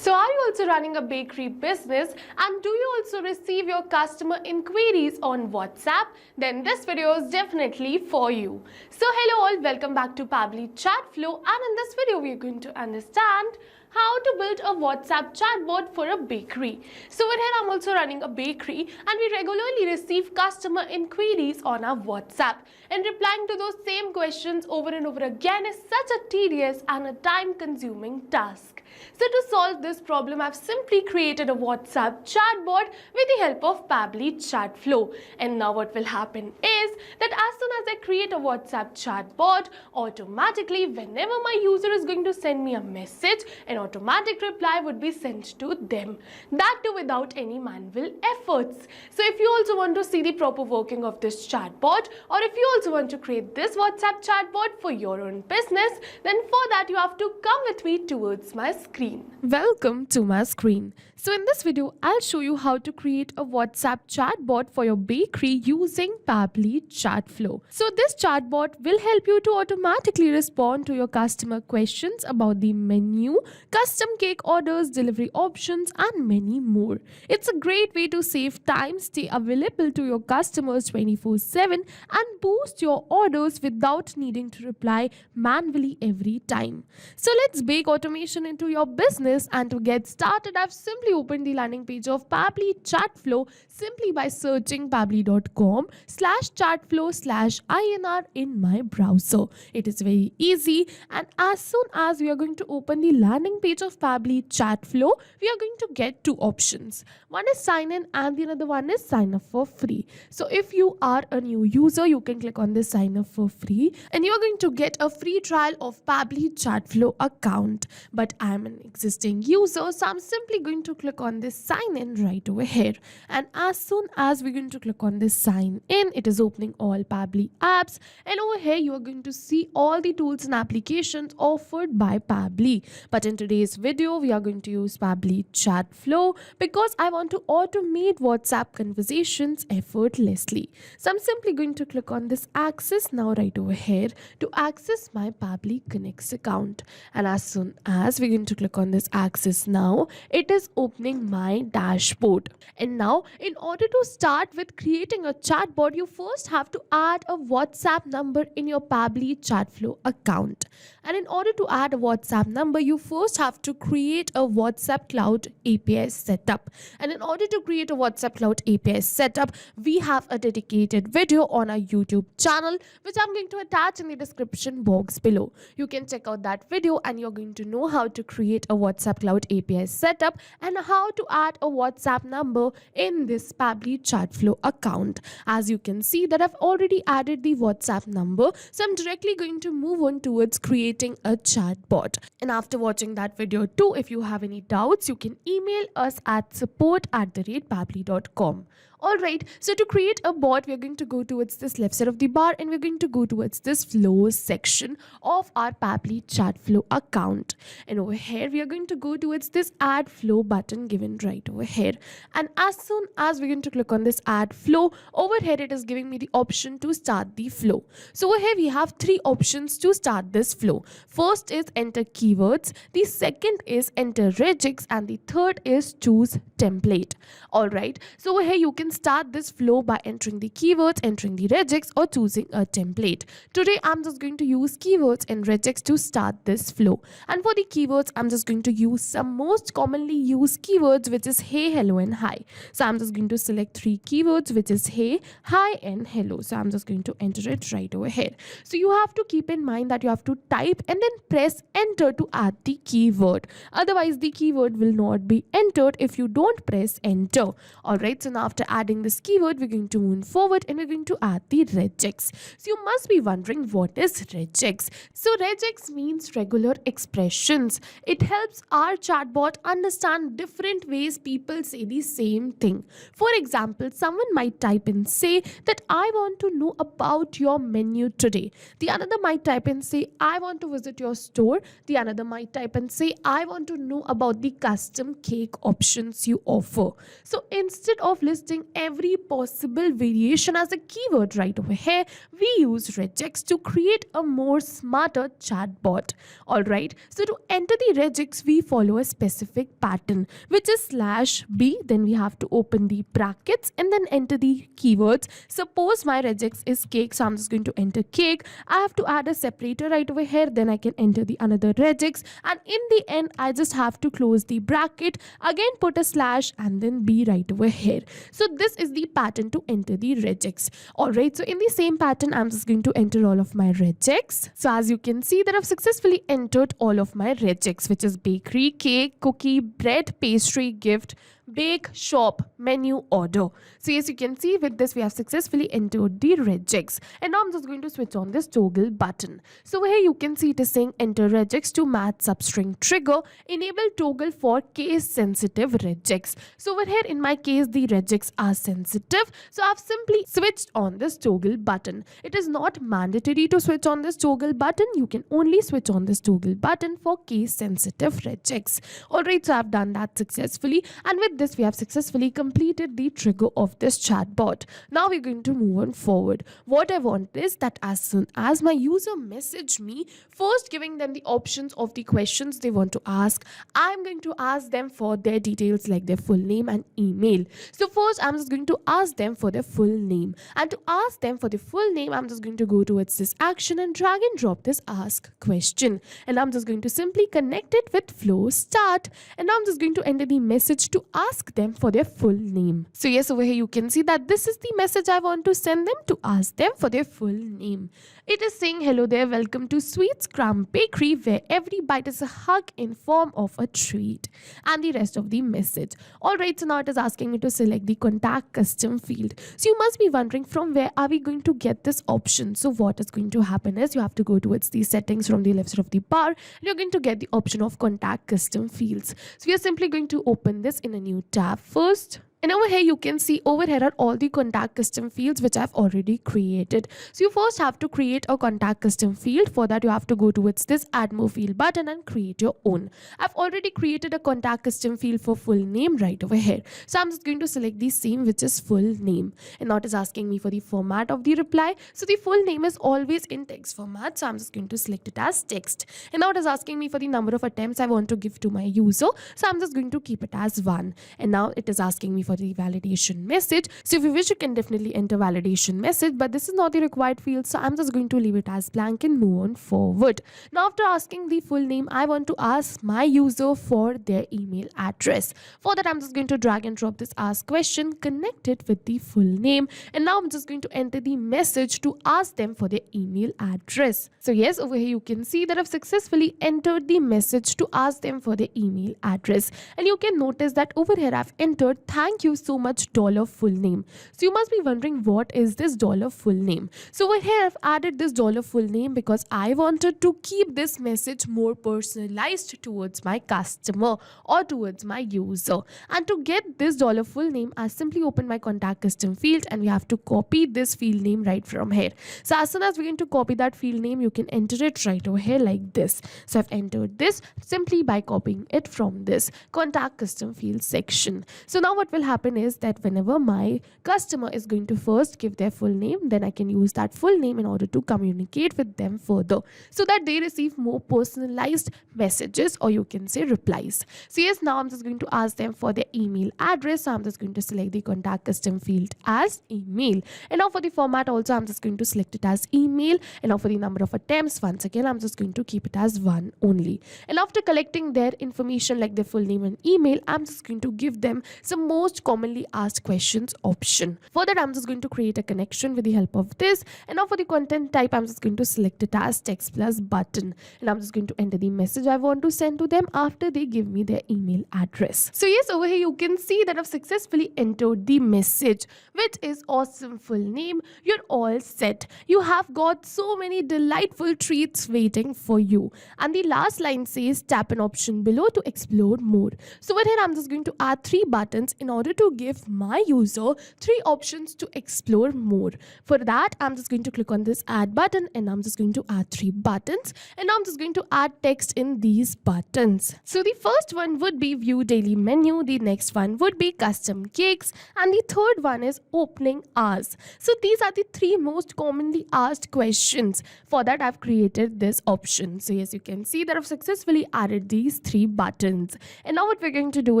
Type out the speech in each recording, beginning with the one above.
So are you also running a bakery business and do you also receive your customer inquiries on WhatsApp? Then this video is definitely for you. So hello all, welcome back to Pabbly Chatflow, and in this video we are going to understand how to build a WhatsApp chatbot for a bakery. So over here I'm also running a bakery and we regularly receive customer inquiries on our WhatsApp, and replying to those same questions over and over again is such a tedious and a time-consuming task. So to solve this problem, I've simply created a WhatsApp chatbot with the help of Pabbly Chatflow. And now what will happen is that as soon as I create a WhatsApp chatbot, automatically whenever my user is going to send me a message, an automatic reply would be sent to them. That too without any manual efforts. So if you also want to see the proper working of this chatbot, or if you also want to create this WhatsApp chatbot for your own business, then for that you have to come with me towards my screen. Welcome to my screen. So in this video, I'll show you how to create a WhatsApp chatbot for your bakery using Pabbly Chatflow. So this chatbot will help you to automatically respond to your customer questions about the menu, custom cake orders, delivery options, and many more. It's a great way to save time, stay available to your customers 24/7, and boost your orders without needing to reply manually every time. So let's bake automation into your business, and to get started, I've simply opened the landing page of Pabbly Chatflow simply by searching pabbly.com/chatflow/INR in my browser. It is very easy, and as soon as we are going to open the landing page of Pabbly Chatflow, we are going to get two options. One is sign in and the other one is sign up for free. So if you are a new user, you can click on this sign up for free and you are going to get a free trial of Pabbly Chatflow account. But I am an existing user, so I'm simply going to click on this sign in right over here. And as soon as we're going to click on this sign in, it is opening all Pabbly apps, and over here you are going to see all the tools and applications offered by Pabbly. But in today's video, we are going to use Pabbly Chatflow because I want to automate WhatsApp conversations effortlessly. So I'm simply going to click on this access now right over here to access my Pabbly Connects account. And as soon as we're going to click on this access now, it is opening my dashboard. And now, in order to start with creating a chatbot, you first have to add a WhatsApp number in your Pabbly Chatflow account. And in order to add a WhatsApp number, you first have to create a WhatsApp Cloud API setup. And in order to create a WhatsApp Cloud API setup, we have a dedicated video on our YouTube channel, which I'm going to attach in the description box below. You can check out that video and you're going to know how to create a WhatsApp Cloud API setup and how to add a WhatsApp number in this Pabbly Chatflow account. As you can see that I've already added the WhatsApp number, so I'm directly going to move on towards creating a chatbot. And after watching that video too, if you have any doubts, you can email us at support@pabbly.com. Alright, so to create a bot, we're going to go towards this left side of the bar and we're going to go towards this flows section of our Pabbly Chatflow account. And over here, we are going to go towards this add flow button given right over here. And as soon as we're going to click on this add flow, over here it is giving me the option to start the flow. So over here we have three options to start this flow. First is enter keywords, the second is enter regex, and the third is choose template. Alright, so over here you can start this flow by entering the keywords, entering the regex, or choosing a template. Today I'm just going to use keywords and regex to start this flow. And for the keywords, I'm just going to use some most commonly used keywords, which is hey, hello, and hi. So I'm just going to select three keywords, which is hey, hi, and hello. So I'm just going to enter it right over here. So you have to keep in mind that you have to type and then press enter to add the keyword. Otherwise, the keyword will not be entered if you don't press enter. Alright, so now after adding this keyword, we're going to move forward and we're going to add the regex. So you must be wondering, what is regex? So regex means regular expressions. It helps our chatbot understand different ways people say the same thing. For example, someone might type and say that I want to know about your menu today. The another might type and say I want to visit your store. The another might type and say I want to know about the custom cake options you offer. So instead of listing every possible variation as a keyword right over here, we use regex to create a more smarter chatbot. Alright, so to enter the regex, we follow a specific pattern, which is /b. Then we have to open the brackets and then enter the keywords. Suppose my regex is cake, so I'm just going to enter cake. I have to add a separator right over here, then I can enter the another regex, and in the end I just have to close the bracket, again put a slash and then b right over here. So this is the pattern to enter the regex. Alright, so in the same pattern I'm just going to enter all of my regex. So as you can see that I've successfully entered all of my regex, which is bakery, cake, cookie, bread, pastry, gift, bake, shop, menu, order. So yes, you can see with this we have successfully entered the regex, and now I'm just going to switch on this toggle button. So here you can see it is saying enter regex to match substring trigger, enable toggle for case sensitive regex. So over here in my case the regex are sensitive, so I've simply switched on this toggle button. It is not mandatory to switch on this toggle button, you can only switch on this toggle button for case sensitive regex. Alright, so I've done that successfully, and with this we have successfully completed the trigger of this chatbot. Now we're going to move on forward. What I want is that as soon as my user message me, first giving them the options of the questions they want to ask, I'm going to ask them for their details like their full name and email. So first I'm just going to ask them for their full name, and to ask them for the full name I'm just going to go towards this action and drag and drop this ask question, and I'm just going to simply connect it with flow start, and now I'm just going to enter the message to ask them for their full name. So yes, over here you can see that this is the message I want to send them, to ask them for their full name. It is saying hello there, welcome to Sweet Scrum Bakery, where every bite is a hug in form of a treat, and the rest of the message. Alright, so now it is asking me to select the contact custom field. So you must be wondering from where are we going to get this option. So what is going to happen is you have to go towards the settings from the left side of the bar, and you're going to get the option of contact custom fields. So we are simply going to open this in a new tab first. And over here you can see over here are all the contact custom fields which I've already created. So you first have to create a contact custom field. For that you have to go towards this add more field button and create your own. I've already created a contact custom field for full name right over here. So I'm just going to select the same, which is full name. And now it is asking me for the format of the reply. So the full name is always in text format. So I'm just going to select it as text. And now it is asking me for the number of attempts I want to give to my user. So I'm just going to keep it as 1. And now it is asking me for the validation message. So if you wish you can definitely enter validation message, but this is not the required field, so I'm just going to leave it as blank and move on forward. Now after asking the full name, I want to ask my user for their email address. For that I'm just going to drag and drop this ask question, connect it with the full name, and now I'm just going to enter the message to ask them for their email address. So yes, over here you can see that I've successfully entered the message to ask them for their email address, and you can notice that over here I've entered thank you so much $full name. So you must be wondering what is this $full name. So over here I've added this $full name because I wanted to keep this message more personalized towards my customer or towards my user. And to get this $full name, I simply open my contact custom field, and we have to copy this field name right from here. So as soon as we're going to copy that field name, you can enter it right over here like this. So I've entered this simply by copying it from this contact custom field section. So now what will happen is that whenever my customer is going to first give their full name, then I can use that full name in order to communicate with them further, so that they receive more personalized messages, or you can say replies. So yes, now I'm just going to ask them for their email address. So I'm just going to select the contact custom field as email, and now for the format also I'm just going to select it as email, and now for the number of attempts, once again I'm just going to keep it as 1 only. And after collecting their information like their full name and email, I'm just going to give them some most commonly asked questions option. For that I'm just going to create a connection with the help of this, and now for the content type I'm just going to select it as text plus button, and I'm just going to enter the message I want to send to them after they give me their email address. So yes, over here you can see that I've successfully entered the message, which is awesome full name. You're all set. You have got so many delightful treats waiting for you. And the last line says tap an option below to explore more. So over here I'm just going to add 3 buttons in order order to give my user 3 options to explore more. For that, I'm just going to click on this add button and I'm just going to add 3 buttons, and I'm just going to add text in these buttons. So the first one would be view daily menu, the next one would be custom cakes, and the third one is opening hours. So these are the 3 most commonly asked questions. For that, I've created this option. So yes, you can see that I've successfully added these 3 buttons. And now what we're going to do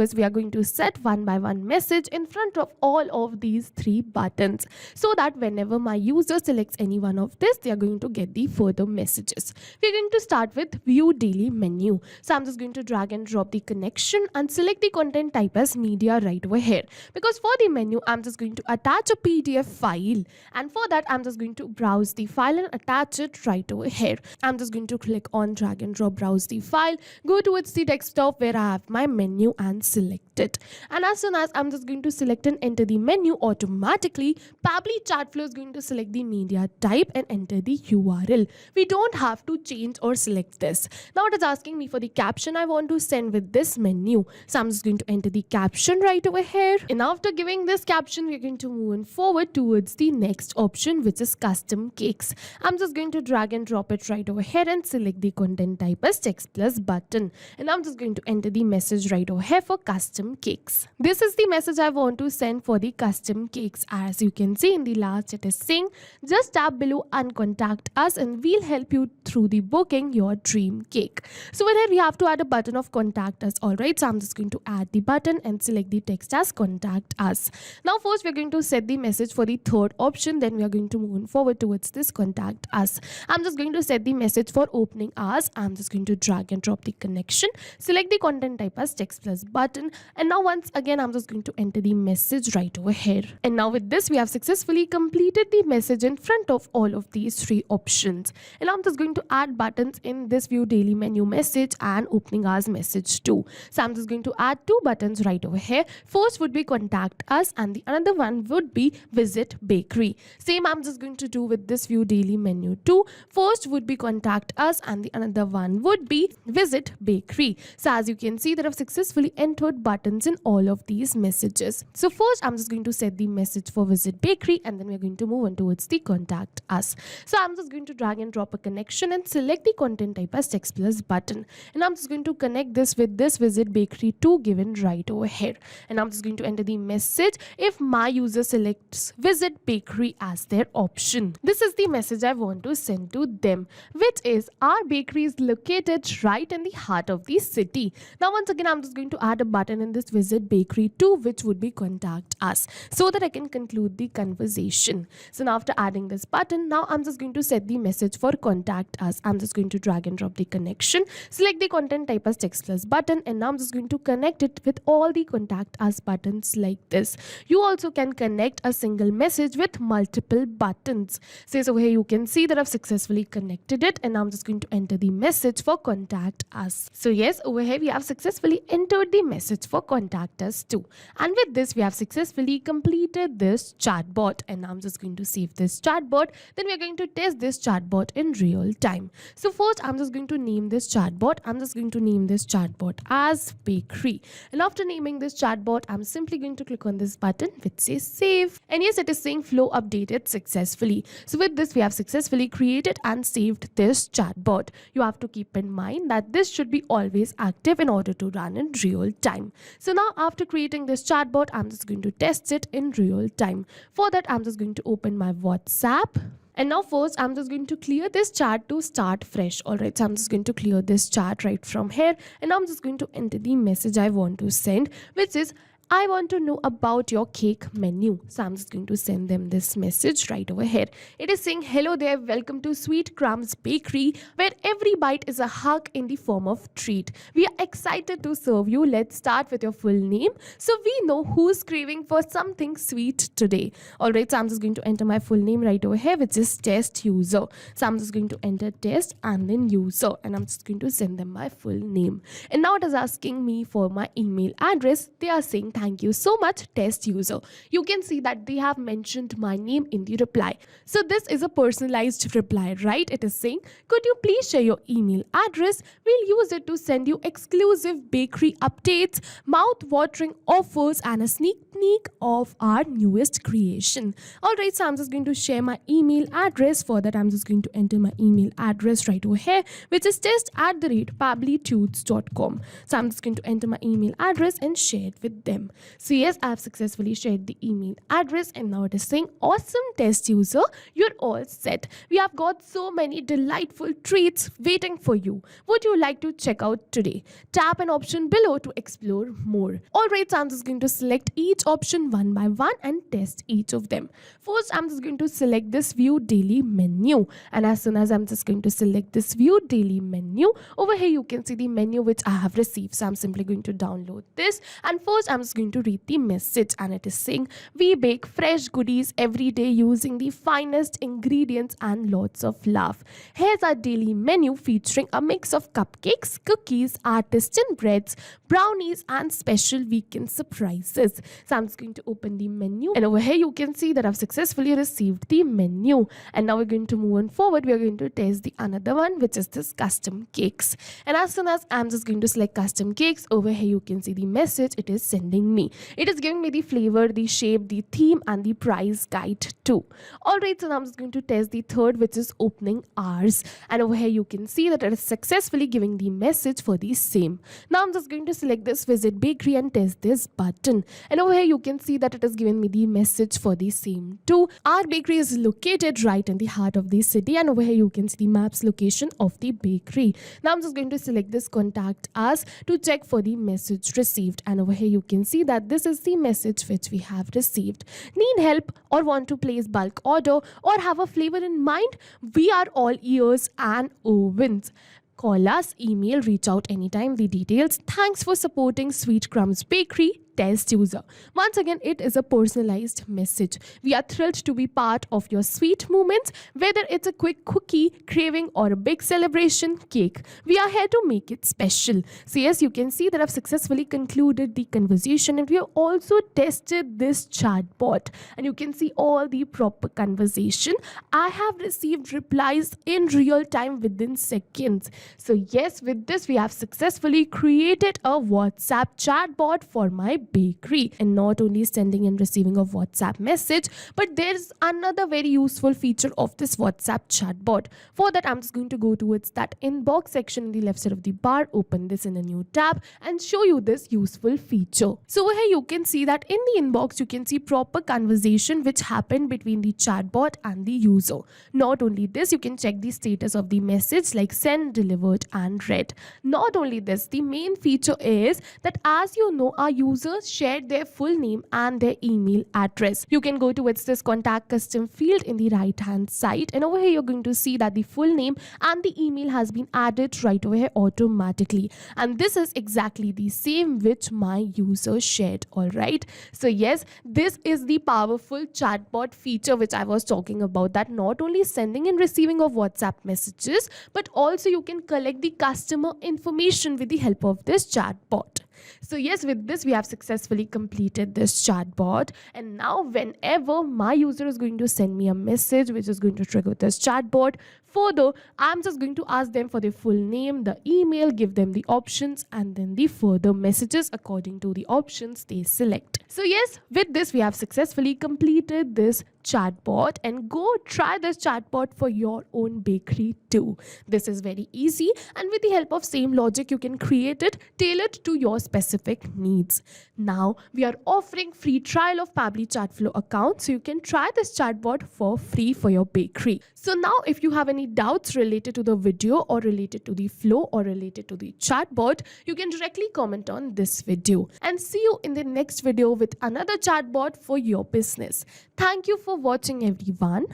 is we are going to set one by one message in front of all of these 3 buttons, so that whenever my user selects any one of this, they are going to get the further messages. We're going to start with view daily menu. So I'm just going to drag and drop the connection and select the content type as media right over here, because for the menu I'm just going to attach a PDF file, and for that I'm just going to browse the file and attach it right over here. I'm just going to click on drag and drop browse the file, go towards the desktop where I have my menu and select it. And as soon as I'm just going to select and enter the menu, automatically Pabbly Chatflow is going to select the media type and enter the URL. We don't have to change or select this. Now it is asking me for the caption I want to send with this menu. So I'm just going to enter the caption right over here. And after giving this caption, we're going to move on forward towards the next option, which is custom cakes. I'm just going to drag and drop it right over here and select the content type as text plus button. And I'm just going to enter the message right over here for custom cakes. This is the message I want to send for the custom cakes. As you can see in the last, it is saying just tap below and contact us and we'll help you through the booking your dream cake. So with here we have to add a button of contact us. Alright, so I'm just going to add the button and select the text as contact us. Now first we're going to set the message for the third option, then we are going to move on forward towards this contact us. I'm just going to set the message for opening hours. I'm just going to drag and drop the connection, select the content type as text plus button, and now once again I'm just going to enter the message right over here. And now with this we have successfully completed the message in front of all of these 3 options. And I'm just going to add buttons in this view daily menu message and opening hours message too. So I'm just going to add 2 buttons right over here. First would be contact us and the another one would be visit bakery. Same I'm just going to do with this view daily menu too. First would be contact us and the another one would be visit bakery. So as you can see that I've successfully entered buttons in all of these messages. So first I'm just going to set the message for visit bakery, and then we're going to move on towards the contact us. So I'm just going to drag and drop a connection and select the content type as text plus button, and I'm just going to connect this with this visit bakery too given right over here. And I'm just going to enter the message if my user selects visit bakery as their option. This is the message I want to send to them, which is our bakery is located right in the heart of the city. Now once again I'm just going to add a button in this visit bakery too, which would be contact us, so that I can conclude the conversation. So now after adding this button, now I'm just going to set the message for contact us. I'm just going to drag and drop the connection, select the content type as text plus button, and now I'm just going to connect it with all the contact us buttons like this. You also can connect a single message with multiple buttons. So over here you can see that I've successfully connected it, and I'm just going to enter the message for contact us. So yes, over here we have successfully entered the message for contact us too. And with this we have successfully completed this chatbot, and I'm just going to save this chatbot. Then we're going to test this chatbot in real time. So first I'm just going to name this chatbot. I'm just going to name this chatbot as bakery, and after naming this chatbot I'm simply going to click on this button which says save, and yes, it is saying flow updated successfully. So with this we have successfully created and saved this chatbot. You have to keep in mind that this should be always active in order to run in real time. So now after creating this chatbot, I'm just going to test it in real time. For that I'm just going to open my WhatsApp. And now first I'm just going to clear this chat to start fresh. Alright, so I'm just going to clear this chat right from here, and I'm just going to enter the message I want to send, which is I want to know about your cake menu. So I'm just going to send them this message right over here. It is saying, hello there, welcome to Sweet Crumbs Bakery, where every bite is a hug in the form of treat. We are excited to serve you. Let's start with your full name, so we know who's craving for something sweet today. Alright, so I'm just going to enter my full name right over here, which is test user. So I'm just going to enter test and then user, and I'm just going to send them my full name. And now it is asking me for my email address. They are saying, thank you so much, test user. You can see that they have mentioned my name in the reply. So this is a personalized reply, right? It is saying, could you please share your email address? We'll use it to send you exclusive bakery updates, mouth-watering offers, and a sneak sneak of our newest creation. Alright, so I'm just going to share my email address. For that, I'm just going to enter my email address right over here, which is test@pabblytudes.com. So I'm just going to enter my email address and share it with them. So yes, I have successfully shared the email address, and now it is saying, awesome test user, you're all set. We have got so many delightful treats waiting for you. Would you like to check out today? Tap an option below to explore more. Alright, so I'm just going to select each option one by one and test each of them. First, I'm just going to select this view daily menu, and as soon as I'm just going to select this view daily menu, over here you can see the menu which I have received. So I'm simply going to download this, and first I'm just going to read the message, and it is saying, we bake fresh goodies every day using the finest ingredients and lots of love. Here's our daily menu featuring a mix of cupcakes, cookies, artisan breads, brownies, and special weekend surprises. So I'm just going to open the menu, and over here you can see that I've successfully received the menu. And now we're going to move on forward. We're going to test the another one, which is this custom cakes. And as soon as I'm just going to select custom cakes, over here you can see the message it is sending me. It is giving me the flavor, the shape, the theme, and the price guide too. Alright, so now I'm just going to test the third, which is opening hours. And over here you can see that it is successfully giving the message for the same. Now I'm just going to select this visit bakery and test this button. And over here you can see that it is giving me the message for the same too. Our bakery is located right in the heart of the city, and over here you can see the maps location of the bakery. Now I'm just going to select this contact us to check for the message received, and over here you can see that this is the message which we have received. Need help or want to place bulk order or have a flavor in mind? We are all ears and ovens. Call us, email, reach out anytime. The details. Thanks for supporting Sweet Crumbs Bakery. Test user. Once again, it is a personalized message. We are thrilled to be part of your sweet moments, whether it's a quick cookie, craving, or a big celebration cake. We are here to make it special. So yes, you can see that I've successfully concluded the conversation, and we have also tested this chatbot, and you can see all the proper conversation. I have received replies in real time within seconds. So yes, with this we have successfully created a WhatsApp chatbot for my bakery, and not only sending and receiving a WhatsApp message, but there's another very useful feature of this WhatsApp chatbot. For that, I'm just going to go towards that inbox section in the left side of the bar, open this in a new tab, and show you this useful feature. So over here you can see that in the inbox you can see proper conversation which happened between the chatbot and the user. Not only this, you can check the status of the message like sent, delivered, and read. Not only this, the main feature is that, as you know, our users shared their full name and their email address. You can go towards this contact custom field in the right hand side, and over here you're going to see that the full name and the email has been added right over here automatically, and this is exactly the same which my user shared. Alright, so yes, this is the powerful chatbot feature which I was talking about, that not only sending and receiving of WhatsApp messages, but also you can collect the customer information with the help of this chatbot. So yes, with this we have successfully completed this chatbot, and now whenever my user is going to send me a message which is going to trigger this chatbot, further I'm just going to ask them for their full name, the email, give them the options, and then the further messages according to the options they select. So yes, with this we have successfully completed this chatbot, and go try this chatbot for your own bakery too. This is very easy, and with the help of same logic you can create it tailored to your specific needs. Now we are offering free trial of Pabbly Chatflow account, so you can try this chatbot for free for your bakery. So now if you have any doubts related to the video or related to the flow or related to the chatbot, you can directly comment on this video, and see you in the next video with another chatbot for your business. Thank you for watching, everyone.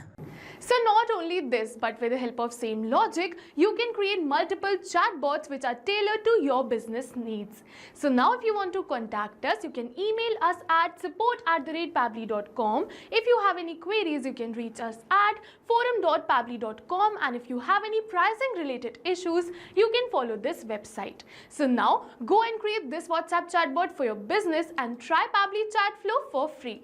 So not only this, but with the help of same logic, you can create multiple chatbots which are tailored to your business needs. So now if you want to contact us, you can email us at support@pabbly.com. If you have any queries, you can reach us at forum.pabbly.com, and if you have any pricing related issues, you can follow this website. So now go and create this WhatsApp chatbot for your business and try Pabbly Chatflow for free.